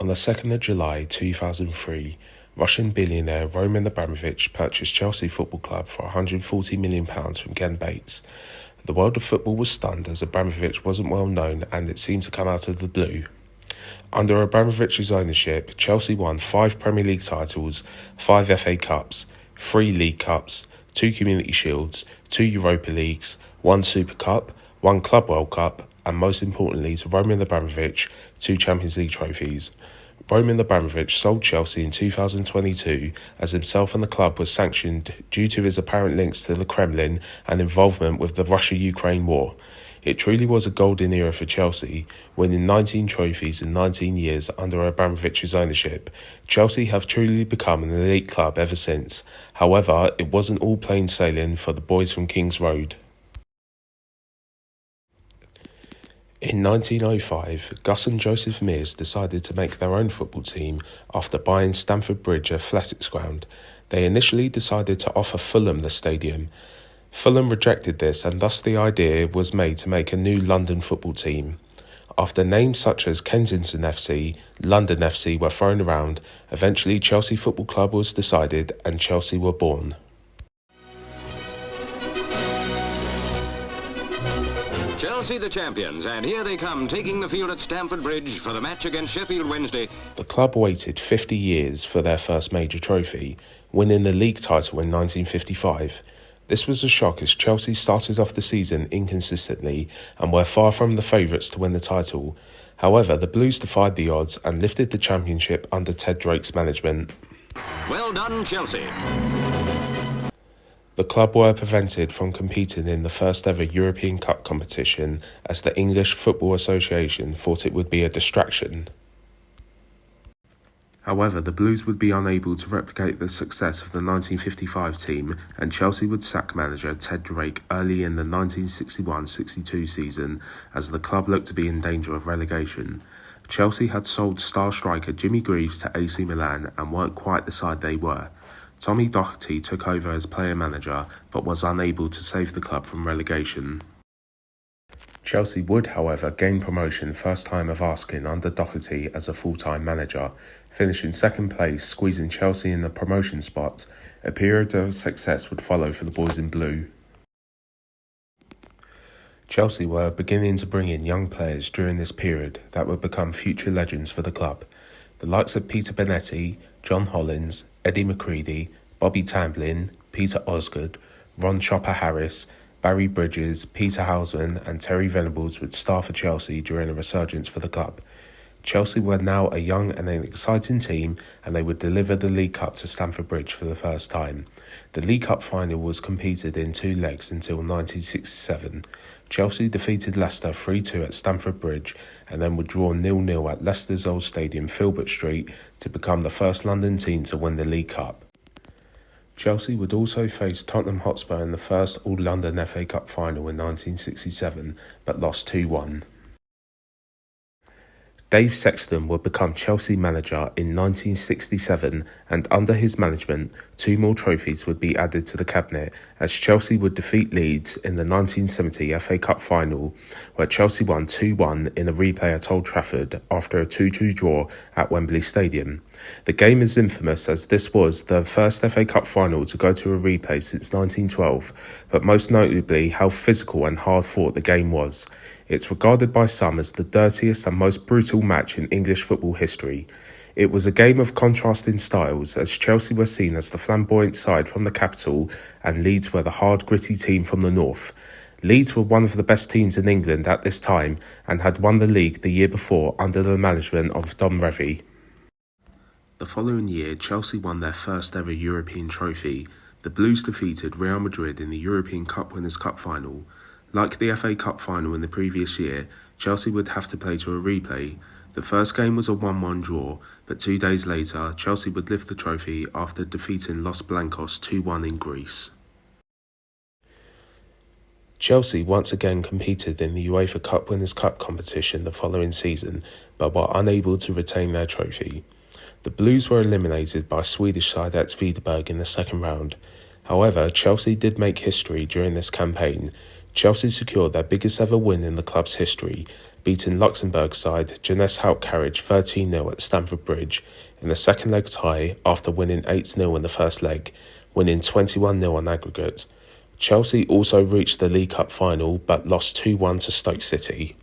On the 2nd of July 2003, Russian billionaire Roman Abramovich purchased Chelsea Football Club for £140 million from Ken Bates. The world of football was stunned as Abramovich wasn't well known and it seemed to come out of the blue. Under Abramovich's ownership, Chelsea won 5 Premier League titles, 5 FA Cups, 3 League Cups, 2 Community Shields, 2 Europa Leagues, 1 Super Cup, 1 Club World Cup, and most importantly to Roman Abramovich, 2 Champions League trophies. Roman Abramovich sold Chelsea in 2022 as himself and the club was sanctioned due to his apparent links to the Kremlin and involvement with the Russia-Ukraine war. It truly was a golden era for Chelsea, winning 19 trophies in 19 years under Abramovich's ownership. Chelsea have truly become an elite club ever since. However, it wasn't all plain sailing for the boys from King's Road. In 1905, Gus and Joseph Mears decided to make their own football team after buying Stamford Bridge athletics ground. They initially decided to offer Fulham the stadium. Fulham rejected this and thus the idea was made to make a new London football team. After names such as Kensington FC, London FC were thrown around, eventually Chelsea Football Club was decided and Chelsea were born. Chelsea the champions, and here they come, taking the field at Stamford Bridge for the match against Sheffield Wednesday. The club waited 50 years for their first major trophy, winning the league title in 1955. This was a shock as Chelsea started off the season inconsistently and were far from the favourites to win the title. However, the Blues defied the odds and lifted the championship under Ted Drake's management. Well done, Chelsea. The club were prevented from competing in the first ever European Cup competition as the English Football Association thought it would be a distraction. However, the Blues would be unable to replicate the success of the 1955 team and Chelsea would sack manager Ted Drake early in the 1961-62 season as the club looked to be in danger of relegation. Chelsea had sold star striker Jimmy Greaves to AC Milan and weren't quite the side they were. Tommy Doherty took over as player-manager but was unable to save the club from relegation. Chelsea would, however, gain promotion first time of asking under Doherty as a full-time manager, finishing second place, squeezing Chelsea in the promotion spot. A period of success would follow for the boys in blue. Chelsea were beginning to bring in young players during this period that would become future legends for the club. The likes of Peter Bonetti, John Hollins, Eddie McCready, Bobby Tamblyn, Peter Osgood, Ron Chopper Harris, Barry Bridges, Peter Houseman and Terry Venables would star for Chelsea during a resurgence for the club. Chelsea were now a young and an exciting team and they would deliver the League Cup to Stamford Bridge for the first time. The League Cup final was competed in 2 legs until 1967. Chelsea defeated Leicester 3-2 at Stamford Bridge and then would draw 0-0 at Leicester's old stadium Filbert Street to become the first London team to win the League Cup. Chelsea would also face Tottenham Hotspur in the first All-London FA Cup final in 1967 but lost 2-1. Dave Sexton would become Chelsea manager in 1967 and under his management 2 more trophies would be added to the cabinet as Chelsea would defeat Leeds in the 1970 FA Cup final where Chelsea won 2-1 in a replay at Old Trafford after a 2-2 draw at Wembley Stadium. The game is infamous as this was the first FA Cup final to go to a replay since 1912, but most notably how physical and hard fought the game was. It's regarded by some as the dirtiest and most brutal match in English football history. It was a game of contrasting styles as Chelsea were seen as the flamboyant side from the capital and Leeds were the hard gritty team from the north. Leeds were one of the best teams in England at this time and had won the league the year before under the management of Don Revie. The following year, Chelsea won their first ever European trophy. The Blues defeated Real Madrid in the European Cup Winners' Cup final. Like the FA Cup final in the previous year, Chelsea would have to play to a replay. The first game was a 1-1 draw, but 2 days later, Chelsea would lift the trophy after defeating Los Blancos 2-1 in Greece. Chelsea once again competed in the UEFA Cup Winners' Cup competition the following season, but were unable to retain their trophy. The Blues were eliminated by Swedish side Svidberg in the second round. However, Chelsea did make history during this campaign. Chelsea secured their biggest ever win in the club's history, beating Luxembourg side Jeunesse Hout Carriage 13-0 at Stamford Bridge in the second leg tie after winning 8-0 in the first leg, winning 21-0 on aggregate. Chelsea also reached the League Cup final but lost 2-1 to Stoke City.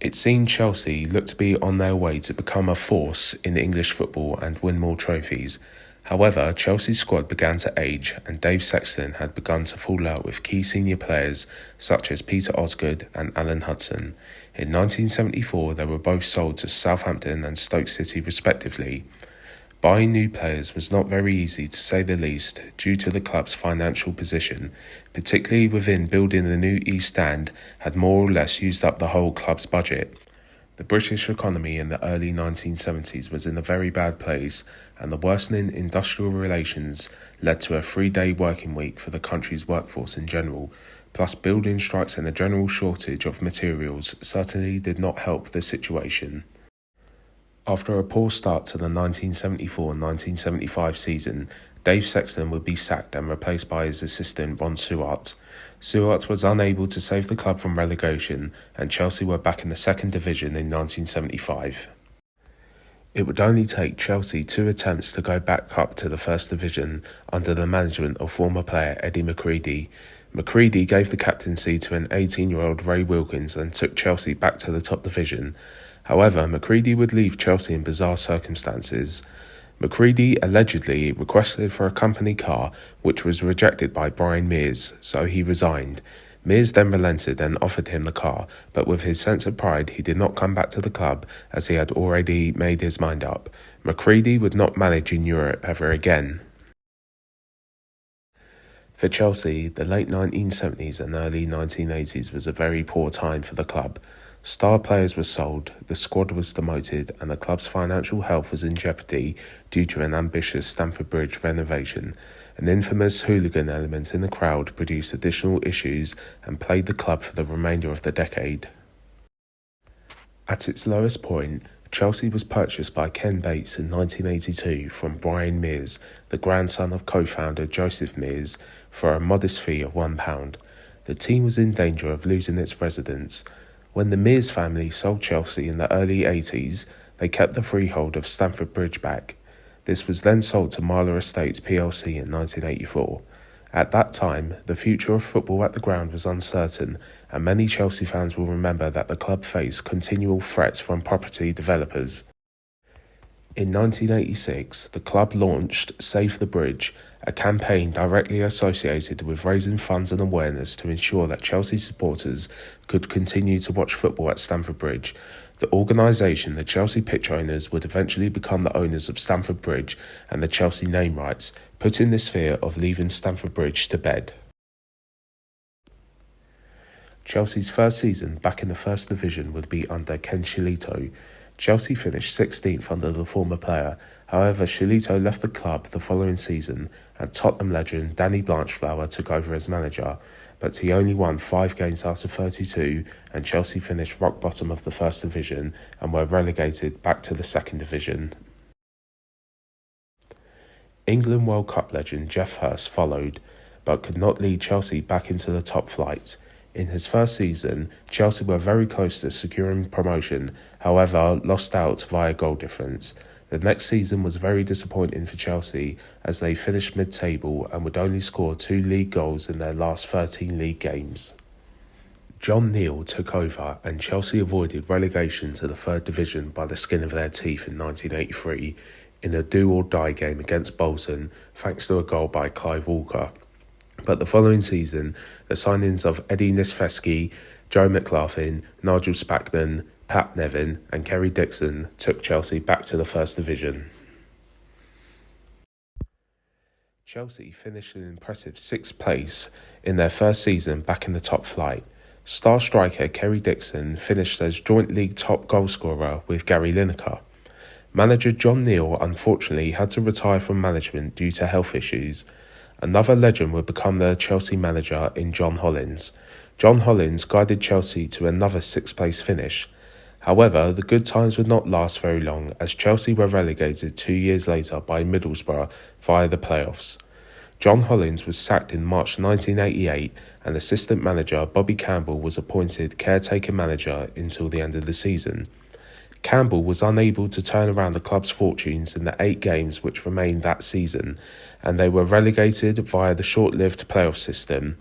It seemed Chelsea looked to be on their way to become a force in English football and win more trophies. However, Chelsea's squad began to age and Dave Sexton had begun to fall out with key senior players such as Peter Osgood and Alan Hudson. In 1974, they were both sold to Southampton and Stoke City respectively. Buying new players was not very easy to say the least due to the club's financial position, particularly within building the new East Stand had more or less used up the whole club's budget. The British economy in the early 1970s was in a very bad place, and the worsening industrial relations led to a 3-day working week for the country's workforce in general, plus building strikes and a general shortage of materials certainly did not help the situation. After a poor start to the 1974-1975 season, Dave Sexton would be sacked and replaced by his assistant Ron Suart. Suart was unable to save the club from relegation, and Chelsea were back in the second division in 1975. It would only take Chelsea 2 attempts to go back up to the first division under the management of former player Eddie McCready. McCready gave the captaincy to an 18-year-old Ray Wilkins and took Chelsea back to the top division. However, McCready would leave Chelsea in bizarre circumstances. McCready allegedly requested for a company car, which was rejected by Brian Mears, so he resigned. Mears then relented and offered him the car, but with his sense of pride he did not come back to the club as he had already made his mind up. McCready would not manage in Europe ever again. For Chelsea, the late 1970s and early 1980s was a very poor time for the club. Star players were sold, the squad was demoted, and the club's financial health was in jeopardy due to an ambitious Stamford Bridge renovation. An infamous hooligan element in the crowd produced additional issues and plagued the club for the remainder of the decade. At its lowest point, Chelsea was purchased by Ken Bates in 1982 from Brian Mears, the grandson of co-founder Joseph Mears, for a modest fee of £1. The team was in danger of losing its residents. When the Mears family sold Chelsea in the early 80s, they kept the freehold of Stamford Bridge back. This was then sold to Marler Estates plc in 1984. At that time, the future of football at the ground was uncertain, and many Chelsea fans will remember that the club faced continual threats from property developers. In 1986, the club launched Save the Bridge, a campaign directly associated with raising funds and awareness to ensure that Chelsea supporters could continue to watch football at Stamford Bridge. The organisation, the Chelsea pitch owners, would eventually become the owners of Stamford Bridge and the Chelsea name rights, putting this fear of leaving Stamford Bridge to bed. Chelsea's first season back in the first division would be under Ken Shillito. Chelsea finished 16th under the former player. However, Shillito left the club the following season and Tottenham legend Danny Blanchflower took over as manager, but he only won 5 games out of 32 and Chelsea finished rock bottom of the first division and were relegated back to the second division. England World Cup legend Geoff Hurst followed, but could not lead Chelsea back into the top flight. In his first season, Chelsea were very close to securing promotion, however lost out via goal difference. The next season was very disappointing for Chelsea as they finished mid-table and would only score 2 league goals in their last 13 league games. John Neal took over and Chelsea avoided relegation to the third division by the skin of their teeth in 1983 in a do-or-die game against Bolton thanks to a goal by Clive Walker. But the following season, the signings of Eddie Nisfesky, Joe McLaughlin, Nigel Spackman, Pat Nevin and Kerry Dixon took Chelsea back to the first division. Chelsea finished an impressive 6th place in their first season back in the top flight. Star striker Kerry Dixon finished as joint league top goalscorer with Gary Lineker. Manager John Neal unfortunately had to retire from management due to health issues. Another legend would become the Chelsea manager in John Hollins. John Hollins guided Chelsea to another 6th place finish. However, the good times would not last very long as Chelsea were relegated 2 years later by Middlesbrough via the playoffs. John Hollins was sacked in March 1988 and assistant manager Bobby Campbell was appointed caretaker manager until the end of the season. Campbell was unable to turn around the club's fortunes in the 8 games which remained that season, and they were relegated via the short-lived playoff system.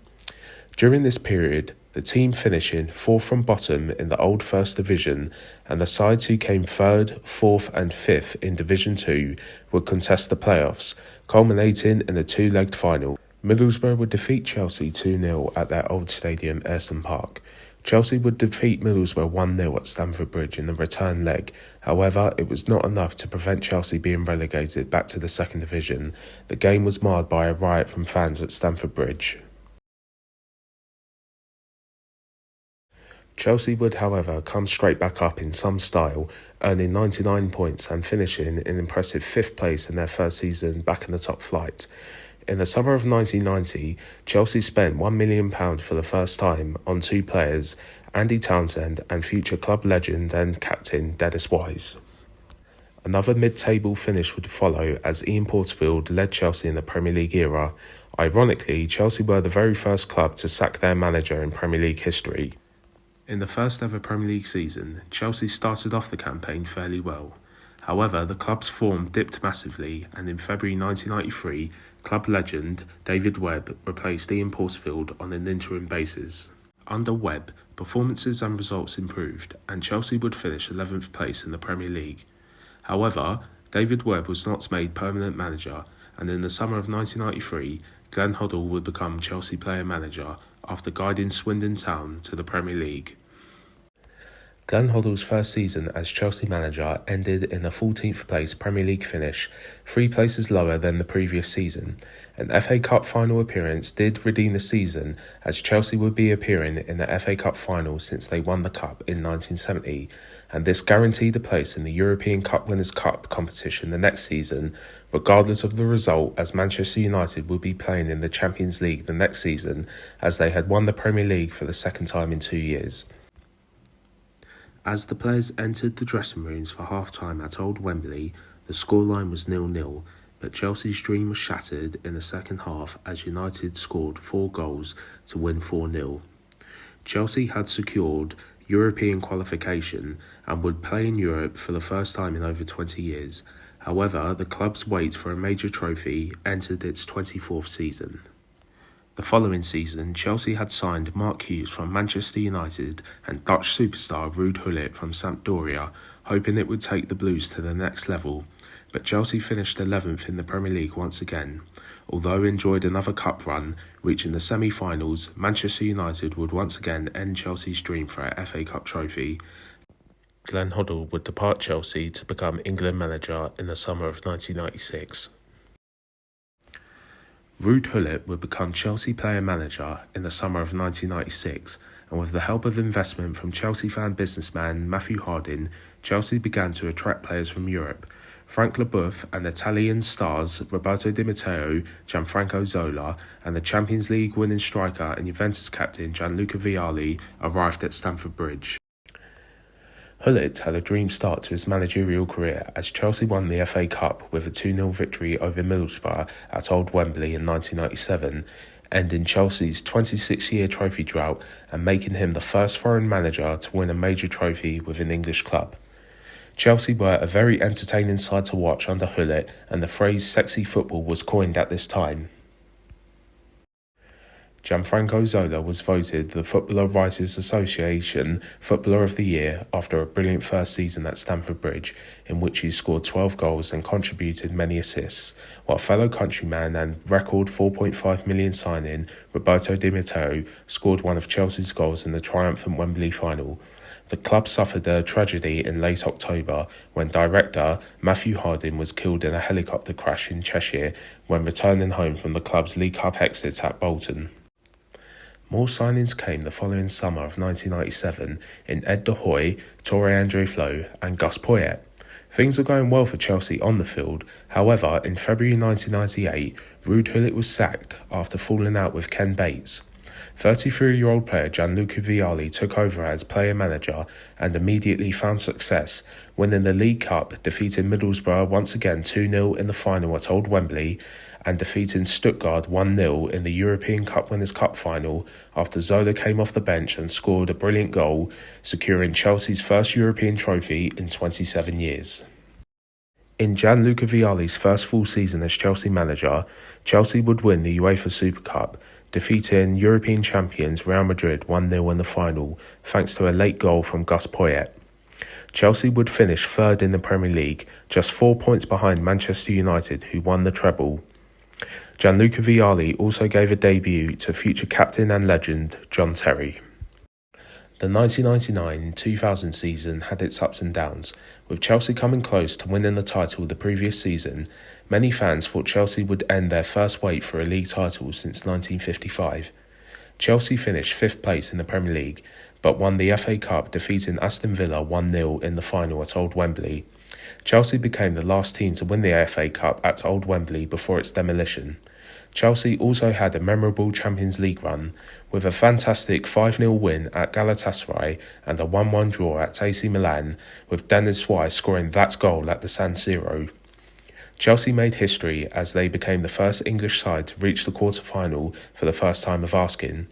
During this period, the team finishing 4th from bottom in the old First Division, and the sides who came 3rd, 4th and 5th in Division 2 would contest the playoffs, culminating in a 2-legged final. Middlesbrough would defeat Chelsea 2-0 at their old stadium, Ayresome Park. Chelsea would defeat Middlesbrough 1-0 at Stamford Bridge in the return leg. However, it was not enough to prevent Chelsea being relegated back to the second division. The game was marred by a riot from fans at Stamford Bridge. Chelsea would, however, come straight back up in some style, earning 99 points and finishing in impressive 5th place in their first season back in the top flight. In the summer of 1990, Chelsea spent £1 million for the first time on 2 players, Andy Townsend and future club legend and captain Dennis Wise. Another mid-table finish would follow as Ian Porterfield led Chelsea in the Premier League era. Ironically, Chelsea were the very first club to sack their manager in Premier League history. In the first ever Premier League season, Chelsea started off the campaign fairly well. However, the club's form dipped massively, and in February 1993, club legend David Webb replaced Ian Porterfield on an interim basis. Under Webb, performances and results improved, and Chelsea would finish 11th place in the Premier League. However, David Webb was not made permanent manager, and in the summer of 1993, Glenn Hoddle would become Chelsea player manager after guiding Swindon Town to the Premier League. Glenn Hoddle's first season as Chelsea manager ended in a 14th place Premier League finish, 3 places lower than the previous season. An FA Cup final appearance did redeem the season, as Chelsea would be appearing in the FA Cup final since they won the Cup in 1970, and this guaranteed a place in the European Cup Winners' Cup competition the next season, regardless of the result, as Manchester United would be playing in the Champions League the next season, as they had won the Premier League for the second time in 2 years. As the players entered the dressing rooms for half-time at Old Wembley, the scoreline was 0-0, but Chelsea's dream was shattered in the second half as United scored 4 goals to win 4-0. Chelsea had secured European qualification and would play in Europe for the first time in over 20 years. However, the club's wait for a major trophy entered its 24th season. The following season, Chelsea had signed Mark Hughes from Manchester United and Dutch superstar Ruud Gullit from Sampdoria, hoping it would take the Blues to the next level. But Chelsea finished 11th in the Premier League once again. Although enjoyed another cup run, reaching the semi-finals, Manchester United would once again end Chelsea's dream for a FA Cup trophy. Glenn Hoddle would depart Chelsea to become England manager in the summer of 1996. Ruud Gullit would become Chelsea player manager in the summer of 1996, and with the help of investment from Chelsea fan businessman Matthew Harding, Chelsea began to attract players from Europe. Frank Leboeuf and Italian stars Roberto Di Matteo, Gianfranco Zola, and the Champions League winning striker and Juventus captain Gianluca Vialli arrived at Stamford Bridge. Gullit had a dream start to his managerial career as Chelsea won the FA Cup with a 2-0 victory over Middlesbrough at Old Wembley in 1997, ending Chelsea's 26-year trophy drought and making him the first foreign manager to win a major trophy with an English club. Chelsea were a very entertaining side to watch under Gullit, and the phrase "sexy football" was coined at this time. Gianfranco Zola was voted the Footballer Writers Association Footballer of the Year after a brilliant first season at Stamford Bridge, in which he scored 12 goals and contributed many assists, while fellow countryman and record 4.5 million signing Roberto Di Matteo scored one of Chelsea's goals in the triumphant Wembley final. The club suffered a tragedy in late October when director Matthew Harding was killed in a helicopter crash in Cheshire when returning home from the club's League Cup exit at Bolton. More signings came the following summer of 1997 in Ed De Hoy, Tore-Andre Flo and Gus Poyet. Things were going well for Chelsea on the field. However, in February 1998, Ruud Gullit was sacked after falling out with Ken Bates. 33-year-old player Gianluca Vialli took over as player-manager and immediately found success, winning the League Cup, defeating Middlesbrough once again 2-0 in the final at Old Wembley, and defeating Stuttgart 1-0 in the European Cup Winners' Cup final after Zola came off the bench and scored a brilliant goal, securing Chelsea's first European trophy in 27 years. In Gianluca Vialli's first full season as Chelsea manager, Chelsea would win the UEFA Super Cup, defeating European champions Real Madrid 1-0 in the final, thanks to a late goal from Gus Poyet. Chelsea would finish third in the Premier League, just 4 points behind Manchester United, who won the treble. Gianluca Vialli also gave a debut to future captain and legend John Terry. The 1999-2000 season had its ups and downs. With Chelsea coming close to winning the title the previous season, many fans thought Chelsea would end their first wait for a league title since 1955. Chelsea finished 5th place in the Premier League, but won the FA Cup, defeating Aston Villa 1-0 in the final at Old Wembley. Chelsea became the last team to win the FA Cup at Old Wembley before its demolition. Chelsea also had a memorable Champions League run, with a fantastic 5-0 win at Galatasaray and a 1-1 draw at AC Milan, with Dennis Suarez scoring that goal at the San Siro. Chelsea made history as they became the first English side to reach the quarter-final for the first time of asking.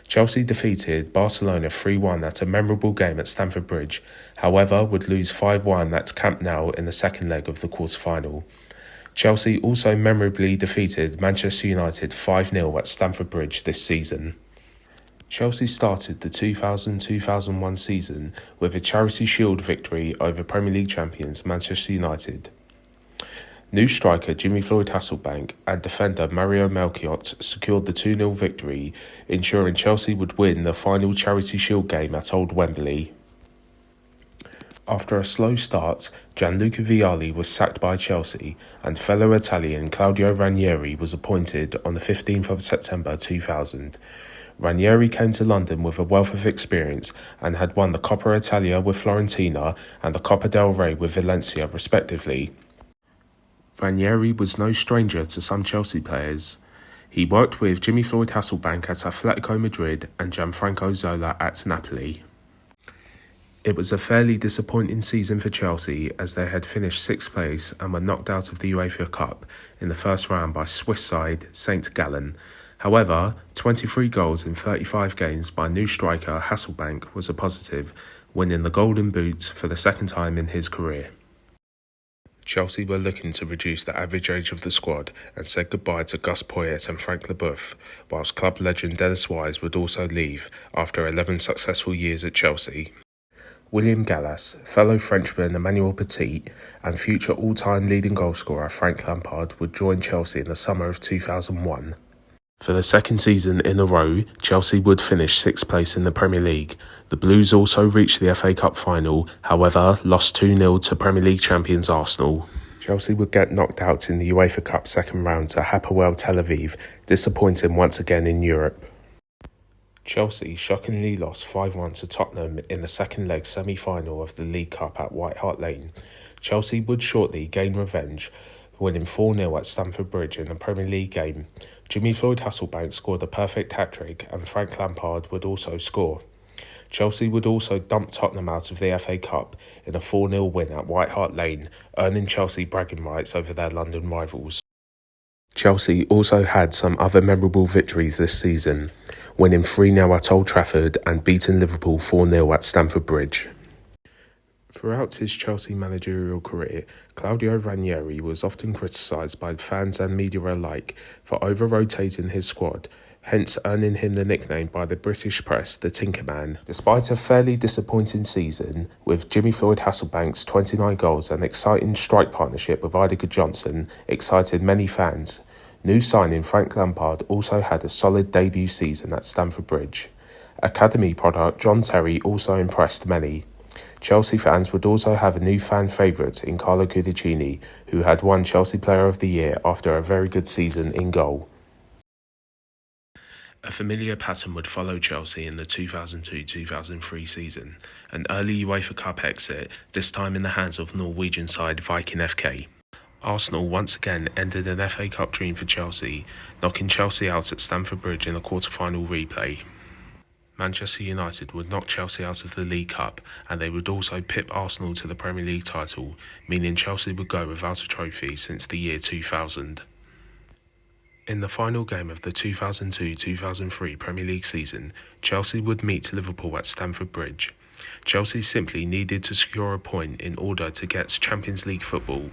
Chelsea defeated Barcelona 3-1 at a memorable game at Stamford Bridge, however would lose 5-1 at Camp Nou in the second leg of the quarter-final. Chelsea also memorably defeated Manchester United 5-0 at Stamford Bridge this season. Chelsea started the 2000-2001 season with a Charity Shield victory over Premier League champions Manchester United. New striker Jimmy Floyd Hasselbank and defender Mario Melchiot secured the 2-0 victory, ensuring Chelsea would win the final Charity Shield game at Old Wembley. After a slow start, Gianluca Vialli was sacked by Chelsea and fellow Italian Claudio Ranieri was appointed on the 15th of September 2000. Ranieri came to London with a wealth of experience and had won the Coppa Italia with Fiorentina and the Coppa del Rey with Valencia respectively. Ranieri was no stranger to some Chelsea players. He worked with Jimmy Floyd Hasselbank at Atletico Madrid and Gianfranco Zola at Napoli. It was a fairly disappointing season for Chelsea as they had finished 6th place and were knocked out of the UEFA Cup in the first round by Swiss side St. Gallen. However, 23 goals in 35 games by new striker Hasselbank was a positive, winning the Golden Boot for the second time in his career. Chelsea were looking to reduce the average age of the squad and said goodbye to Gus Poyet and Frank Leboeuf, whilst club legend Dennis Suarez would also leave after 11 successful years at Chelsea. William Gallas, fellow Frenchman Emmanuel Petit, and future all-time leading goalscorer Frank Lampard would join Chelsea in the summer of 2001. For the second season in a row, Chelsea would finish 6th place in the Premier League. The Blues also reached the FA Cup final, however lost 2-0 to Premier League champions Arsenal. Chelsea would get knocked out in the UEFA Cup second round to Hapoel Tel Aviv, disappointing once again in Europe. Chelsea shockingly lost 5-1 to Tottenham in the second leg semi-final of the League Cup at White Hart Lane. Chelsea would shortly gain revenge, winning 4-0 at Stamford Bridge in the Premier League game. Jimmy Floyd Hasselbank scored a perfect hat-trick and Frank Lampard would also score. Chelsea would also dump Tottenham out of the FA Cup in a 4-0 win at White Hart Lane, earning Chelsea bragging rights over their London rivals. Chelsea also had some other memorable victories this season, winning 3-0 at Old Trafford and beating Liverpool 4-0 at Stamford Bridge. Throughout his Chelsea managerial career, Claudio Ranieri was often criticised by fans and media alike for over-rotating his squad, hence earning him the nickname by the British press, the Tinkerman. Despite a fairly disappointing season, with Jimmy Floyd Hasselbank's 29 goals and exciting strike partnership with Idiger Johnson excited many fans, new signing Frank Lampard also had a solid debut season at Stamford Bridge. Academy product John Terry also impressed many. Chelsea fans would also have a new fan favourite in Carlo Cudicini, who had won Chelsea Player of the Year after a very good season in goal. A familiar pattern would follow Chelsea in the 2002-2003 season, an early UEFA Cup exit, this time in the hands of Norwegian side Viking FK. Arsenal once again ended an FA Cup dream for Chelsea, knocking Chelsea out at Stamford Bridge in a quarter-final replay. Manchester United would knock Chelsea out of the League Cup, and they would also pip Arsenal to the Premier League title, meaning Chelsea would go without a trophy since the year 2000. In the final game of the 2002-2003 Premier League season, Chelsea would meet Liverpool at Stamford Bridge. Chelsea simply needed to secure a point in order to get Champions League football.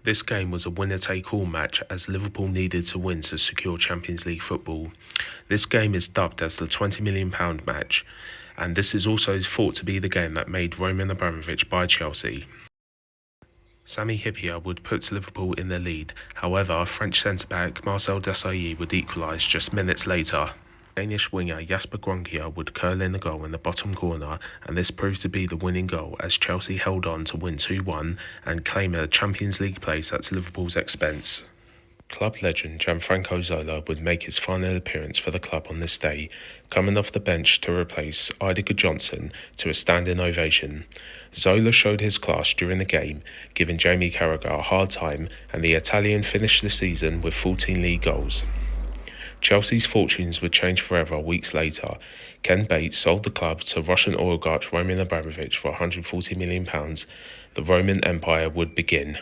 This game was a winner-take-all match as Liverpool needed to win to secure Champions League football. This game is dubbed as the £20 million match, and this is also thought to be the game that made Roman Abramovich buy Chelsea. Sami Hyypiä would put Liverpool in the lead, however French centre-back Marcel Desailly would equalise just minutes later. Danish winger Jasper Grønkjær would curl in the goal in the bottom corner, and this proved to be the winning goal as Chelsea held on to win 2-1 and claim a Champions League place at Liverpool's expense. Club legend Gianfranco Zola would make his final appearance for the club on this day, coming off the bench to replace Eidur Johnson to a standing ovation. Zola showed his class during the game, giving Jamie Carragher a hard time, and the Italian finished the season with 14 league goals. Chelsea's fortunes would change forever weeks later. Ken Bates sold the club to Russian oligarch Roman Abramovich for £140 million. The Roman Empire would begin.